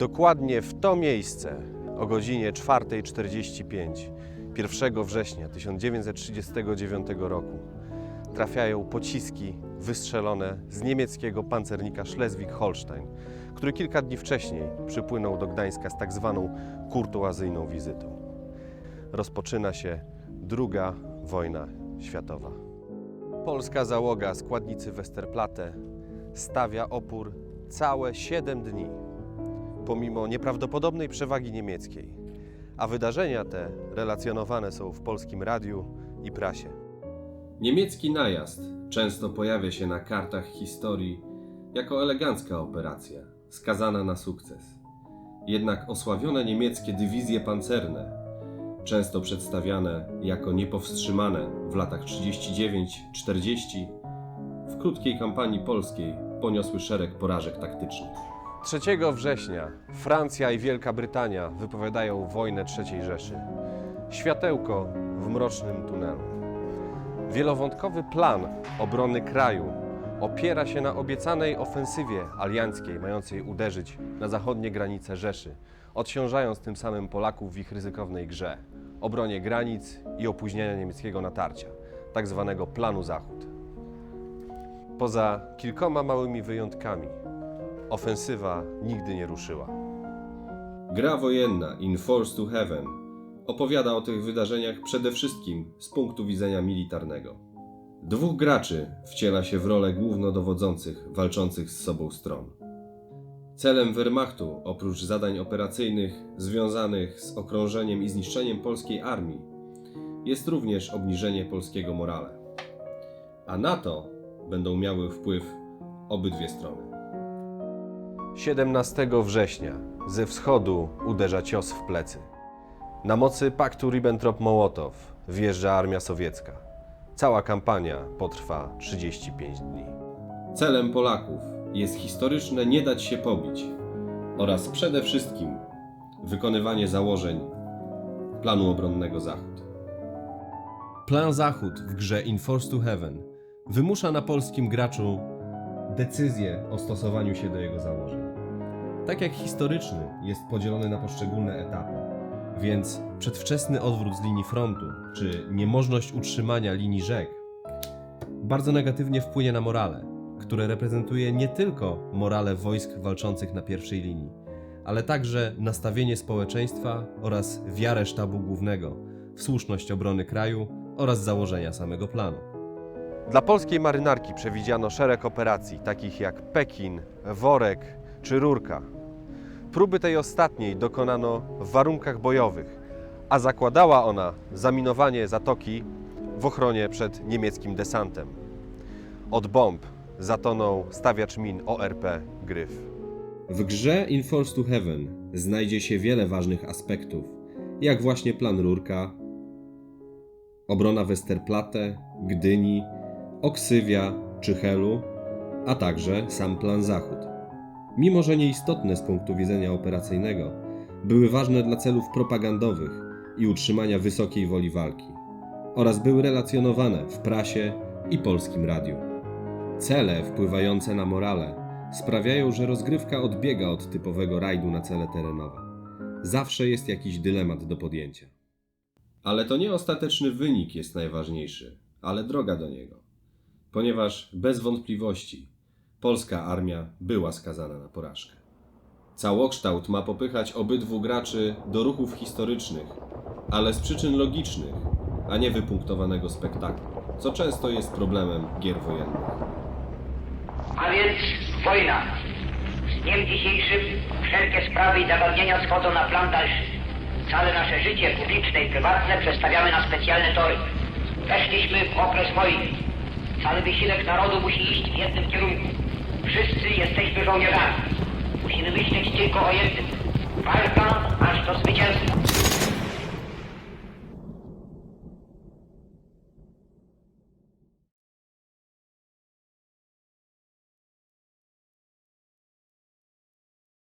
Dokładnie w to miejsce o godzinie 4:45 1 września 1939 roku trafiają pociski wystrzelone z niemieckiego pancernika Schleswig-Holstein, który kilka dni wcześniej przypłynął do Gdańska z tak zwaną kurtuazyjną wizytą. Rozpoczyna się II wojna światowa. Polska załoga składnicy Westerplatte stawia opór całe 7 dni, pomimo nieprawdopodobnej przewagi niemieckiej, a wydarzenia te relacjonowane są w polskim radiu i prasie. Niemiecki najazd często pojawia się na kartach historii jako elegancka operacja, skazana na sukces. Jednak osławione niemieckie dywizje pancerne, często przedstawiane jako niepowstrzymane w latach 39-40, w krótkiej kampanii polskiej poniosły szereg porażek taktycznych. 3 września Francja i Wielka Brytania wypowiadają wojnę III Rzeszy. Światełko w mrocznym tunelu. Wielowątkowy plan obrony kraju opiera się na obiecanej ofensywie alianckiej mającej uderzyć na zachodnie granice Rzeszy, odciążając tym samym Polaków w ich ryzykownej grze, obronie granic i opóźniania niemieckiego natarcia, tak zwanego planu Zachód. Poza kilkoma małymi wyjątkami ofensywa nigdy nie ruszyła. Gra wojenna In Force to Heaven opowiada o tych wydarzeniach przede wszystkim z punktu widzenia militarnego. 2 graczy wciela się w rolę głównodowodzących walczących z sobą stron. Celem Wehrmachtu, oprócz zadań operacyjnych związanych z okrążeniem i zniszczeniem polskiej armii, jest również obniżenie polskiego morale. A na to będą miały wpływ obydwie strony. 17 września ze wschodu uderza cios w plecy. Na mocy paktu Ribbentrop-Mołotow wjeżdża armia sowiecka. Cała kampania potrwa 35 dni. Celem Polaków jest historyczne nie dać się pobić oraz przede wszystkim wykonywanie założeń planu obronnego Zachód. Plan Zachód w grze In Force to Heaven wymusza na polskim graczu decyzję o stosowaniu się do jego założeń. Tak jak historyczny jest podzielony na poszczególne etapy, więc przedwczesny odwrót z linii frontu czy niemożność utrzymania linii rzek bardzo negatywnie wpłynie na morale, które reprezentuje nie tylko morale wojsk walczących na pierwszej linii, ale także nastawienie społeczeństwa oraz wiarę sztabu głównego w słuszność obrony kraju oraz założenia samego planu. Dla polskiej marynarki przewidziano szereg operacji, takich jak Pekin, Worek czy Rurka. Próby tej ostatniej dokonano w warunkach bojowych, a zakładała ona zaminowanie zatoki w ochronie przed niemieckim desantem. Od bomb zatonął stawiacz min ORP Gryf. W grze In Force to Heaven znajdzie się wiele ważnych aspektów, jak właśnie plan Rurka, obrona Westerplatte, Gdyni, Oksywia czy Helu, a także sam plan Zachód. Mimo że nieistotne z punktu widzenia operacyjnego, były ważne dla celów propagandowych i utrzymania wysokiej woli walki oraz były relacjonowane w prasie i polskim radiu. Cele wpływające na morale sprawiają, że rozgrywka odbiega od typowego rajdu na cele terenowe. Zawsze jest jakiś dylemat do podjęcia. Ale to nie ostateczny wynik jest najważniejszy, ale droga do niego. Ponieważ bez wątpliwości polska armia była skazana na porażkę. Całokształt ma popychać obydwu graczy do ruchów historycznych, ale z przyczyn logicznych, a nie wypunktowanego spektaklu, co często jest problemem gier wojennych. A więc wojna. Z dniem dzisiejszym wszelkie sprawy i zagadnienia schodzą na plan dalszy. Całe nasze życie publiczne i prywatne przestawiamy na specjalne tory. Weszliśmy w okres wojny. Cały wysiłek narodu musi iść w jednym kierunku. Wszyscy jesteśmy żołnierzami. Musimy myśleć tylko o jednym. Walka aż do zwycięstwa.